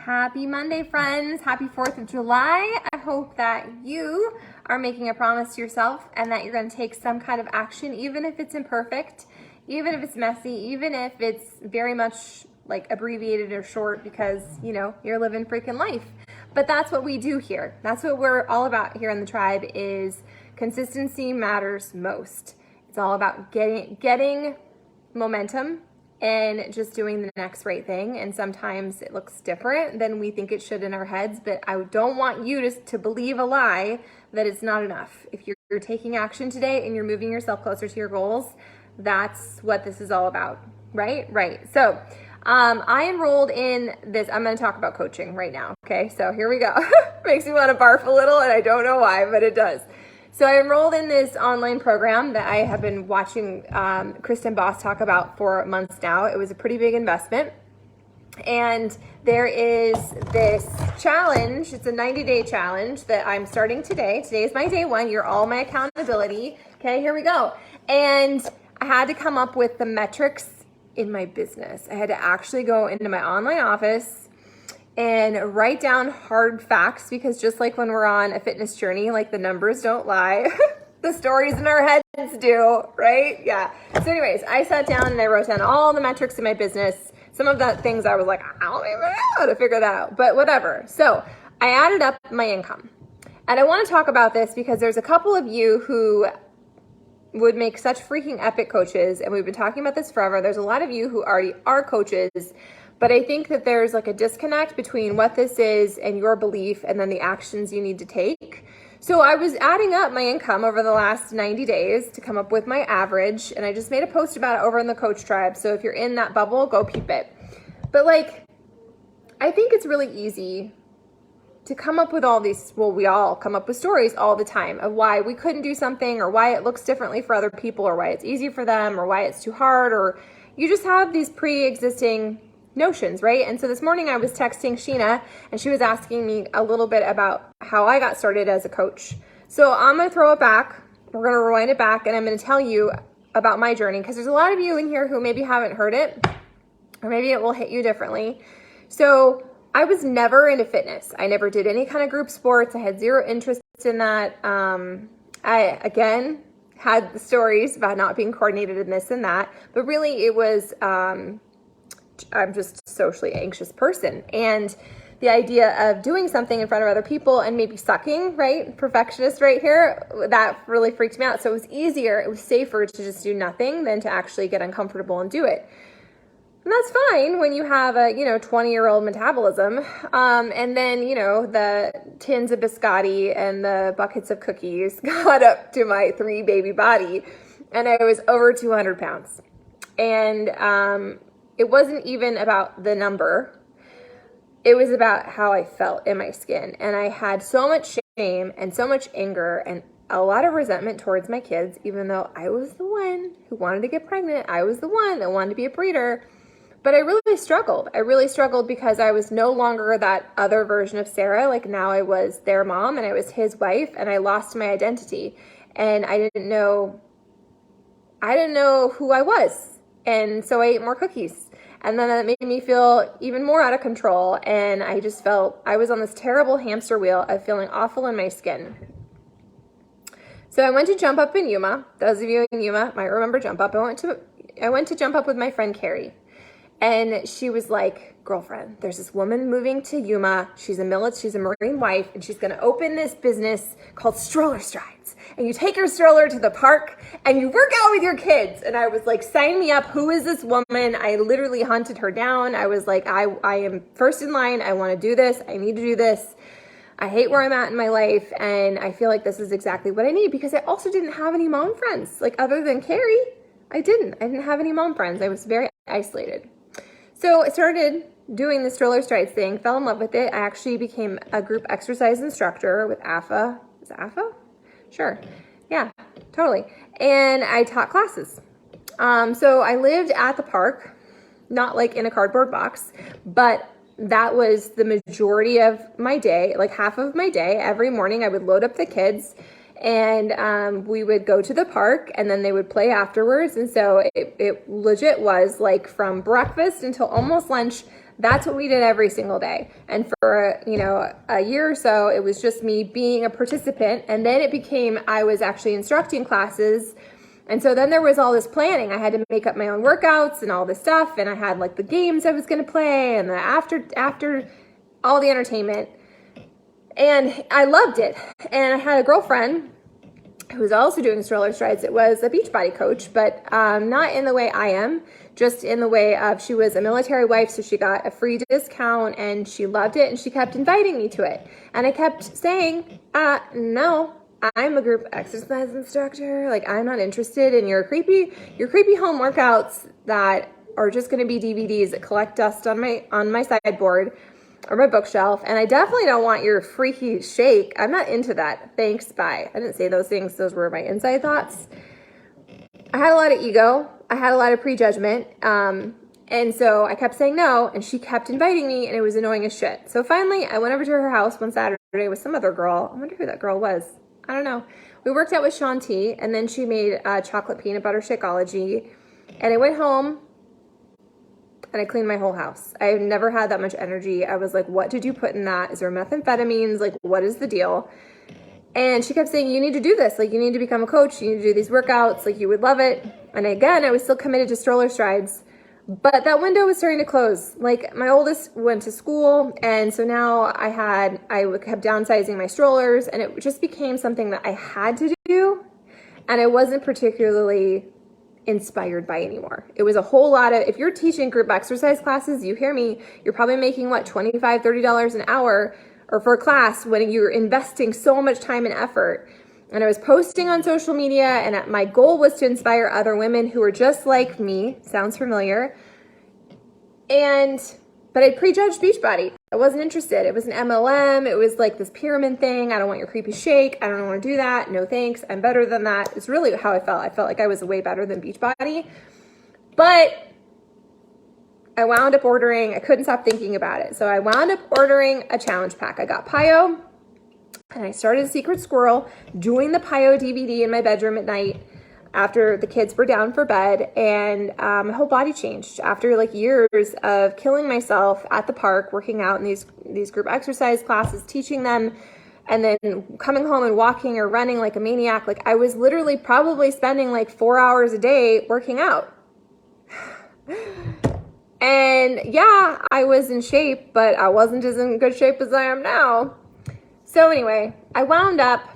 Happy Monday, friends. Happy 4th of July. I hope that you are making a promise to yourself and that you're going to take some kind of action, even if it's imperfect, even if it's messy, even if it's very much like abbreviated or short because, you're living freaking life. But that's what we do here. That's what we're all about here in the tribe is consistency matters most. It's all about getting momentum and just doing the next right thing. And sometimes it looks different than we think it should in our heads, but I don't want you to believe a lie that it's not enough. If you're taking action today and you're moving yourself closer to your goals, that's what this is all about, right? Right. So I enrolled in this. I'm going to talk about coaching right now. Okay. So here we go. Makes me want to barf a little and I don't know why, but it does. So I enrolled in this online program that I have been watching Kristen Boss talk about for months now. It was a pretty big investment. And there is this challenge. It's a 90-day challenge that I'm starting today. Today is my day one. You're all my accountability. Okay, here we go. And I had to come up with the metrics in my business. I had to actually go into my online office and write down hard facts because just like when we're on a fitness journey, like the numbers don't lie. The stories in our heads do, right? Yeah. So anyways, I sat down and I wrote down all the metrics in my business. Some of the things I was like, I don't even know how to figure that out, but whatever. So I added up my income. And I want to talk about this because there's a couple of you who would make such freaking epic coaches. And we've been talking about this forever. There's a lot of you who already are coaches. But I think that there's like a disconnect between what this is and your belief and then the actions you need to take. So I was adding up my income over the last 90 days to come up with my average. And I just made a post about it over in the Coach Tribe. So if you're in that bubble, go peep it. But I think it's really easy to come up with all these, we all come up with stories all the time of why we couldn't do something or why it looks differently for other people or why it's easy for them or why it's too hard or you just have these pre-existing notions, right? And so this morning I was texting Sheena and she was asking me a little bit about how I got started as a coach. So I'm going to throw it back. We're going to rewind it back and I'm going to tell you about my journey because there's a lot of you in here who maybe haven't heard it or maybe it will hit you differently. So I was never into fitness. I never did any kind of group sports. I had zero interest in that. I, again, had the stories about not being coordinated in this and that, but really it was, I'm just a socially anxious person. And the idea of doing something in front of other people and maybe sucking, right? Perfectionist right here, that really freaked me out. So it was easier, it was safer to just do nothing than to actually get uncomfortable and do it. And that's fine when you have a, 20-year-old metabolism. And then, the tins of biscotti and the buckets of cookies got up to my 3 baby body. And I was over 200 pounds. And, it wasn't even about the number. It was about how I felt in my skin. And I had so much shame and so much anger and a lot of resentment towards my kids, even though I was the one who wanted to get pregnant. I was the one that wanted to be a breeder. But I really struggled. I really struggled because I was no longer that other version of Sarah. Like now I was their mom and I was his wife and I lost my identity. And I didn't know who I was. And so I ate more cookies. And then that made me feel even more out of control. And I just felt I was on this terrible hamster wheel of feeling awful in my skin. So I went to Jump Up in Yuma. Those of you in Yuma might remember Jump Up. I went to Jump Up with my friend Carrie. And she was like, girlfriend, there's this woman moving to Yuma. She's a Marine wife, and she's going to open this business called Stroller Strides. And you take your stroller to the park, and you work out with your kids. And I was like, sign me up. Who is this woman? I literally hunted her down. I was like, I am first in line. I want to do this. I need to do this. I hate where I'm at in my life, and I feel like this is exactly what I need because I also didn't have any mom friends. Like other than Carrie, I didn't have any mom friends. I was very isolated. So I started doing the Stroller Strides thing, fell in love with it. I actually became a group exercise instructor with AFA. Is it AFA? Sure. Yeah, totally. And I taught classes. So I lived at the park, not like in a cardboard box, but that was the majority of my day, like half of my day. Every morning I would load up the kids and we would go to the park and then they would play afterwards. And so it legit was like from breakfast until almost lunch, That's what we did every single day. And for, a year or so, it was just me being a participant. And then it became, I was actually instructing classes. And so then there was all this planning. I had to make up my own workouts and all this stuff. And I had like the games I was going to play and the after all the entertainment. And I loved it. And I had a girlfriend who was also doing stroller strides. It was a Beachbody coach, but not in the way I am, just in the way of she was a military wife, so she got a free discount and she loved it and she kept inviting me to it. And I kept saying, no, I'm a group exercise instructor. Like, I'm not interested in your creepy home workouts that are just going to be DVDs that collect dust on my sideboard or my bookshelf. And I definitely don't want your freaky shake. I'm not into that. Thanks, bye. I didn't say those things. Those were my inside thoughts. I had a lot of ego. I had a lot of prejudgment. And so I kept saying no, and she kept inviting me, and it was annoying as shit. So finally, I went over to her house one Saturday with some other girl. I wonder who that girl was. I don't know. We worked out with Shanti, and then she made chocolate peanut butter Shakeology. And I went home, and I cleaned my whole house. I've never had that much energy. I was like, what did you put in that? Is there methamphetamines? Like, what is the deal? And she kept saying, you need to do this. Like, you need to become a coach. You need to do these workouts. Like, you would love it. And again, I was still committed to stroller strides. But that window was starting to close. Like, my oldest went to school. And so now I kept downsizing my strollers. And it just became something that I had to do. And I wasn't particularly inspired by anymore. It was a whole lot of, if you're teaching group exercise classes, you hear me, you're probably making what, $25, $30 an hour or for a class when you're investing so much time and effort. And I was posting on social media, and my goal was to inspire other women who are just like me. Sounds familiar. But I prejudged Beachbody. I wasn't interested. It was an MLM. It was like this pyramid thing. I don't want your creepy shake. I don't want to do that. No thanks. I'm better than that. It's really how I felt. I felt like I was way better than Beachbody. But I wound up ordering, I couldn't stop thinking about it. So I wound up ordering a challenge pack. I got PiYo, and I started Secret Squirrel, doing the PiYo DVD in my bedroom at night after the kids were down for bed, and my whole body changed after like years of killing myself at the park, working out in these group exercise classes, teaching them, and then coming home and walking or running like a maniac. Like, I was literally probably spending like 4 hours a day working out. And yeah, I was in shape, but I wasn't as in good shape as I am now. So anyway, I wound up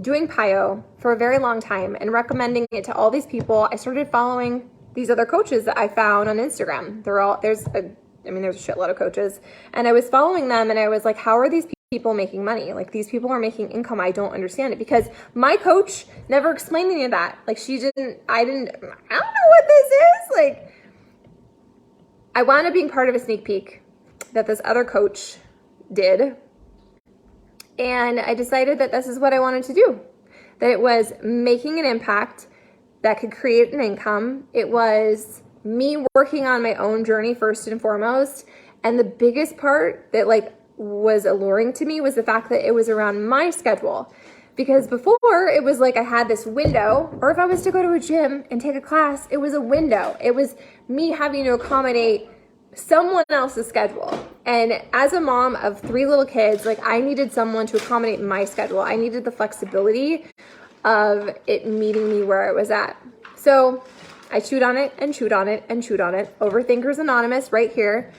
doing PiYo for a very long time and recommending it to all these people. I started following these other coaches that I found on Instagram. There's a shitload of coaches, and I was following them, and I was like, how are these people making money? Like, these people are making income. I don't understand it, because my coach never explained any of that. Like, I don't know what this is. Like, I wound up being part of a sneak peek that this other coach did. And I decided that this is what I wanted to do. That it was making an impact that could create an income. It was me working on my own journey first and foremost. And the biggest part that was alluring to me was the fact that it was around my schedule. Because before, it was like I had this window, or if I was to go to a gym and take a class, it was a window. It was me having to accommodate someone else's schedule. And as a mom of 3 little kids, I needed someone to accommodate my schedule. I needed the flexibility of it meeting me where I was at. So I chewed on it and chewed on it and chewed on it. Overthinkers Anonymous right here.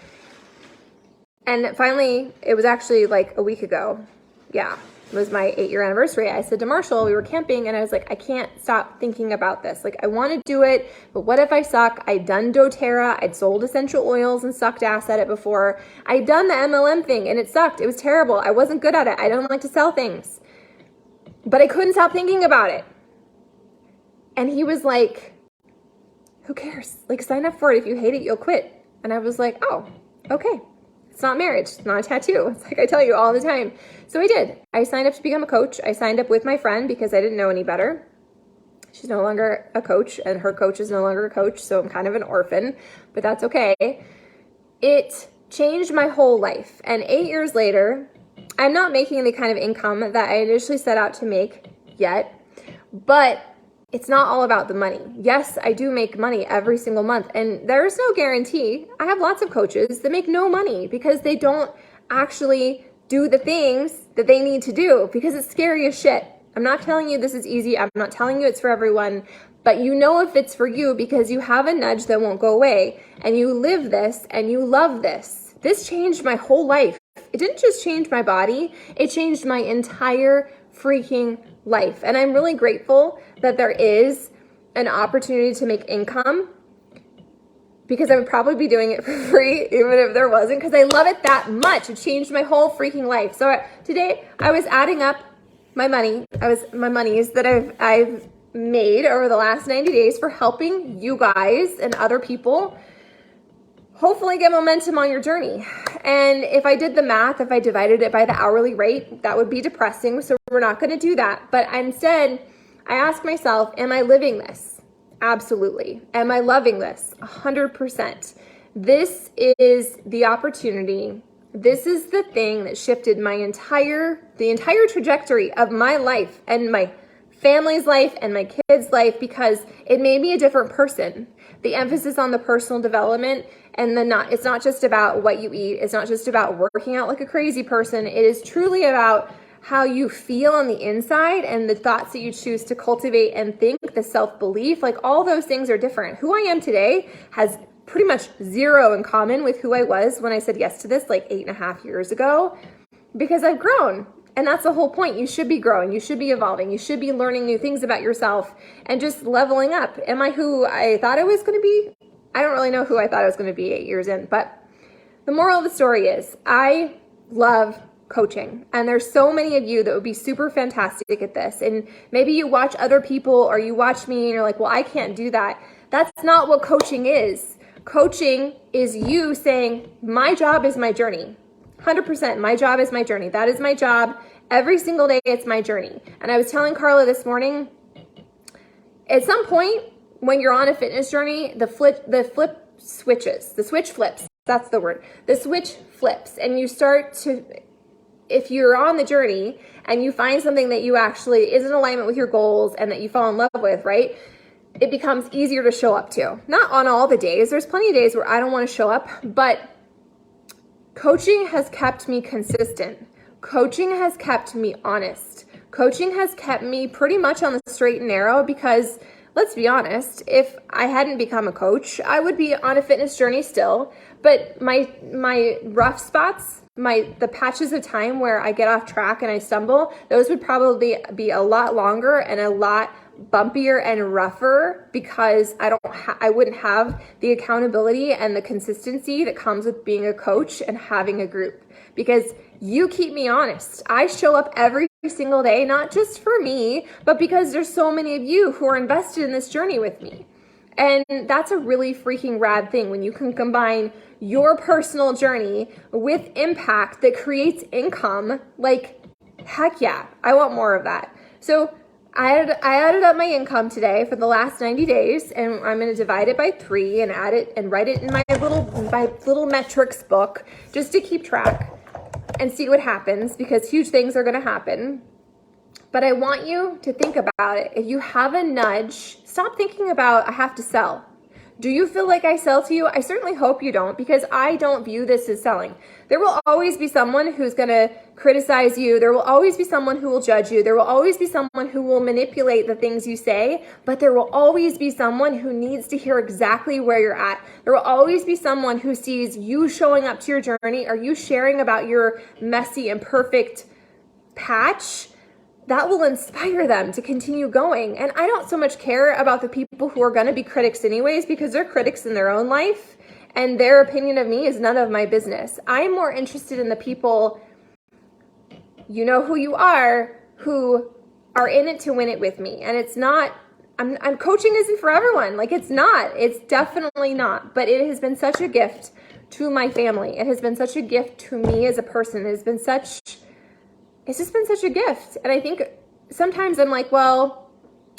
And finally, it was actually a week ago. Yeah, it was my 8-year anniversary. I said to Marshall, we were camping, and I was like, I can't stop thinking about this. I want to do it, but what if I suck? I'd done doTERRA. I'd sold essential oils and sucked ass at it before. I'd done the MLM thing, and it sucked. It was terrible. I wasn't good at it. I don't like to sell things. But I couldn't stop thinking about it. And he was like, who cares? Sign up for it. If you hate it, you'll quit. And I was like, oh, okay. It's not marriage. It's not a tattoo. It's I tell you all the time. So I did. I signed up to become a coach. I signed up with my friend because I didn't know any better. She's no longer a coach, and her coach is no longer a coach, so I'm kind of an orphan, but that's okay. It changed my whole life. And 8 years later, I'm not making the kind of income that I initially set out to make yet, but it's not all about the money. Yes, I do make money every single month, and there's no guarantee. I have lots of coaches that make no money because they don't actually do the things that they need to do because it's scary as shit. I'm not telling you this is easy. I'm not telling you it's for everyone, but you know if it's for you because you have a nudge that won't go away and you live this and you love this. This changed my whole life. It didn't just change my body, it changed my entire freaking life. And I'm really grateful that there is an opportunity to make income because I would probably be doing it for free even if there wasn't, because I love it that much. It changed my whole freaking life. So today I was adding up my money. My monies that I've made over the last 90 days for helping you guys and other people hopefully get momentum on your journey. And if I did the math, if I divided it by the hourly rate, that would be depressing. So we're not going to do that. But instead, I ask myself, am I living this? Absolutely. Am I loving this? 100%. This is the opportunity. This is the thing that shifted the entire trajectory of my life and my family's life and my kids' life because it made me a different person. The emphasis on the personal development and it's not just about what you eat. It's not just about working out like a crazy person. It is truly about how you feel on the inside and the thoughts that you choose to cultivate and think, the self-belief, like all those things are different. Who I am today has pretty much zero in common with who I was when I said yes to this like 8.5 years ago because I've grown. And that's the whole point. You should be growing. You should be evolving. You should be learning new things about yourself and just leveling up. Am I who I thought I was going to be? I don't really know who I thought I was going to be 8 years in, but the moral of the story is I love coaching. And there's so many of you that would be super fantastic at this. And maybe you watch other people or you watch me and you're like, well, I can't do that. That's not what coaching is. Coaching is you saying, my job is my journey. 100%. My job is my journey. That is my job. Every single day, it's my journey. And I was telling Carla this morning, at some point when you're on a fitness journey, the switch flips. That's the word. The switch flips and you start to, if you're on the journey and you find something that you actually is in alignment with your goals and that you fall in love with, right? It becomes easier to show up to. Not on all the days. There's plenty of days where I don't want to show up, but coaching has kept me consistent. Coaching has kept me honest. Coaching has kept me pretty much on the straight and narrow because let's be honest, if I hadn't become a coach, I would be on a fitness journey still, but my rough spots, the patches of time where I get off track and I stumble, those would probably be a lot longer and a lot bumpier and rougher because I wouldn't have the accountability and the consistency that comes with being a coach and having a group because you keep me honest. I show up every single day, not just for me, but because there's so many of you who are invested in this journey with me. And that's a really freaking rad thing when you can combine your personal journey with impact that creates income. Like, heck yeah, I want more of that. So I added up my income today for the last 90 days, and I'm going to divide it by 3 and add it and write it in my little metrics book just to keep track and see what happens because huge things are going to happen. But I want you to think about it. If you have a nudge, stop thinking about I have to sell. Do you feel like I sell to you? I certainly hope you don't because I don't view this as selling. There will always be someone who's going to criticize you. There will always be someone who will judge you. There will always be someone who will manipulate the things you say, but there will always be someone who needs to hear exactly where you're at. There will always be someone who sees you showing up to your journey or you sharing about your messy and perfect patch. That will inspire them to continue going. And I don't so much care about the people who are going to be critics anyways, because they're critics in their own life and their opinion of me is none of my business. I'm more interested in the people, you know who you are, who are in it to win it with me. And it's not, I'm coaching isn't for everyone. Like it's definitely not, but it has been such a gift to my family. It has been such a gift to me as a person. It's just been such a gift. And I think sometimes I'm like, well,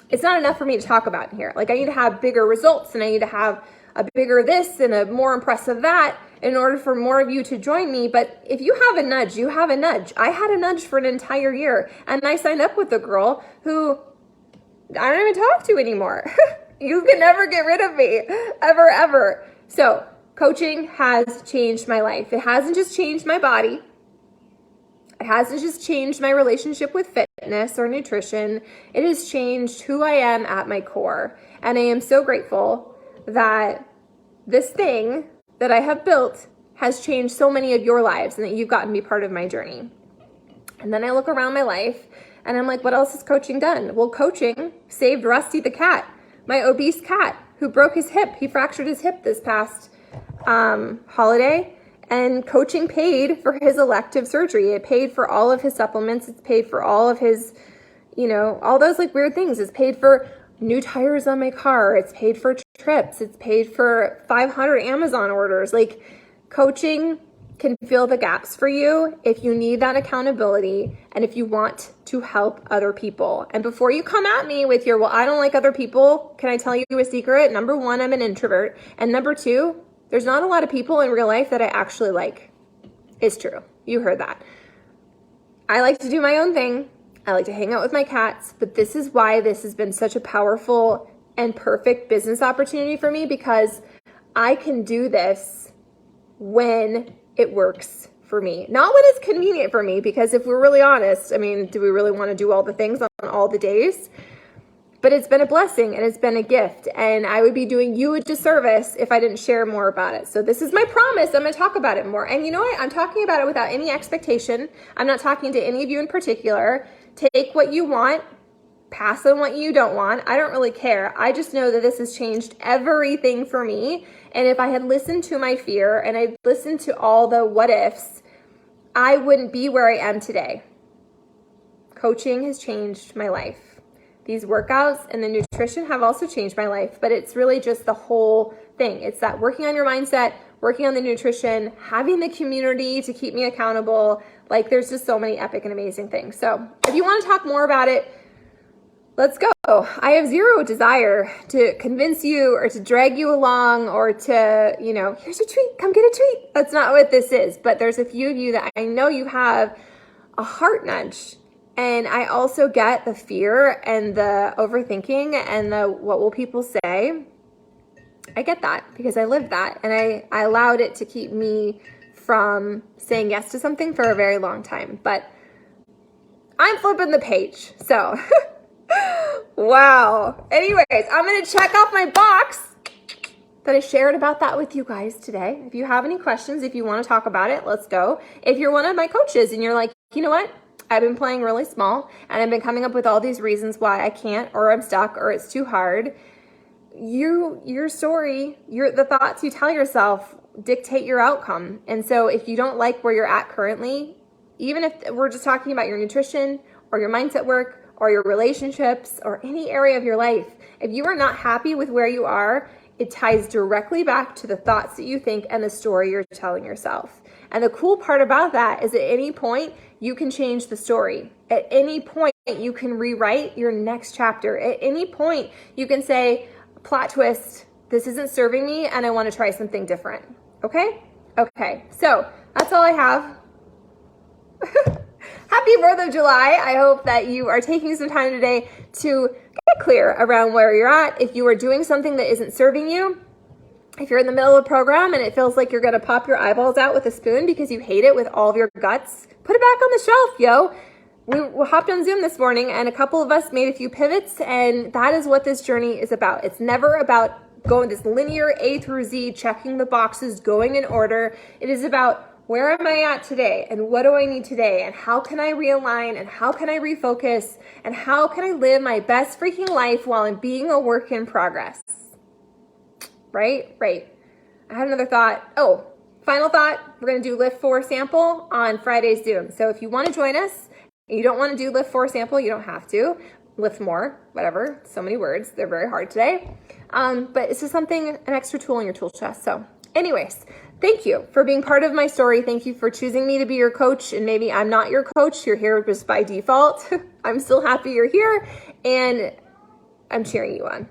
it's not enough for me to talk about in here. Like I need to have bigger results and I need to have a bigger this and a more impressive that in order for more of you to join me. But if you have a nudge, you have a nudge. I had a nudge for an entire year and I signed up with a girl who I don't even talk to anymore. You can never get rid of me, ever, ever. So coaching has changed my life. It hasn't just changed my body. It hasn't just changed my relationship with fitness or nutrition. It has changed who I am at my core. And I am so grateful that this thing that I have built has changed so many of your lives and that you've gotten to be part of my journey. And then I look around my life and I'm like, what else has coaching done? Well, coaching saved Rusty the cat, my obese cat who broke his hip. He fractured his hip this past holiday, and coaching paid for his elective surgery. It paid for all of his supplements. It's paid for all of his, all those like weird things. It's paid for new tires on my car. It's paid for trips. It's paid for 500 Amazon orders. Like, coaching can fill the gaps for you if you need that accountability and if you want to help other people. And before you come at me with your, well, I don't like other people, can I tell you a secret? Number one, I'm an introvert. And number two, there's not a lot of people in real life that I actually like. It's true. You heard that. I like to do my own thing. I like to hang out with my cats, but this is why this has been such a powerful and perfect business opportunity for me, because I can do this when it works for me. Not when it's convenient for me, because if we're really honest, I mean, do we really want to do all the things on all the days? But it's been a blessing and it's been a gift, and I would be doing you a disservice if I didn't share more about it. So this is my promise. I'm going to talk about it more. And you know what? I'm talking about it without any expectation. I'm not talking to any of you in particular. Take what you want, pass on what you don't want. I don't really care. I just know that this has changed everything for me. And if I had listened to my fear and I'd listened to all the what ifs, I wouldn't be where I am today. Coaching has changed my life. These workouts and the nutrition have also changed my life, but it's really just the whole thing. It's that working on your mindset, working on the nutrition, having the community to keep me accountable. Like, there's just so many epic and amazing things. So if you want to talk more about it, let's go. I have zero desire to convince you or to drag you along or to, here's a treat, come get a treat. That's not what this is. But there's a few of you that I know you have a heart nudge. And I also get the fear and the overthinking and the what will people say. I get that because I lived that, and I allowed it to keep me from saying yes to something for a very long time. But I'm flipping the page. So, wow. Anyways, I'm going to check off my box that I shared about that with you guys today. If you have any questions, if you want to talk about it, let's go. If you're one of my coaches and you're like, you know what? I've been playing really small and I've been coming up with all these reasons why I can't, or I'm stuck, or it's too hard. Your story, the thoughts you tell yourself dictate your outcome. And so if you don't like where you're at currently, even if we're just talking about your nutrition or your mindset work or your relationships or any area of your life, if you are not happy with where you are, it ties directly back to the thoughts that you think and the story you're telling yourself. And the cool part about that is at any point, you can change the story. At any point, you can rewrite your next chapter. At any point, you can say, plot twist, this isn't serving me and I want to try something different. Okay? Okay. So that's all I have. Happy 4th of July. I hope that you are taking some time today to get clear around where you're at. If you are doing something that isn't serving you, if you're in the middle of a program and it feels like you're going to pop your eyeballs out with a spoon because you hate it with all of your guts, put it back on the shelf, yo. We hopped on Zoom this morning and a couple of us made a few pivots, and that is what this journey is about. It's never about going this linear A through Z, checking the boxes, going in order. It is about where am I at today and what do I need today and how can I realign and how can I refocus and how can I live my best freaking life while I'm being a work in progress. Right? Right. I had another thought. Oh, final thought. We're going to do Lift 4 sample on Friday's Zoom. So if you want to join us and you don't want to do Lift 4 sample, you don't have to. Lift more, whatever. So many words. They're very hard today. But it's just something, an extra tool in your tool chest. So anyways, thank you for being part of my story. Thank you for choosing me to be your coach. And maybe I'm not your coach. You're here just by default. I'm still happy you're here and I'm cheering you on.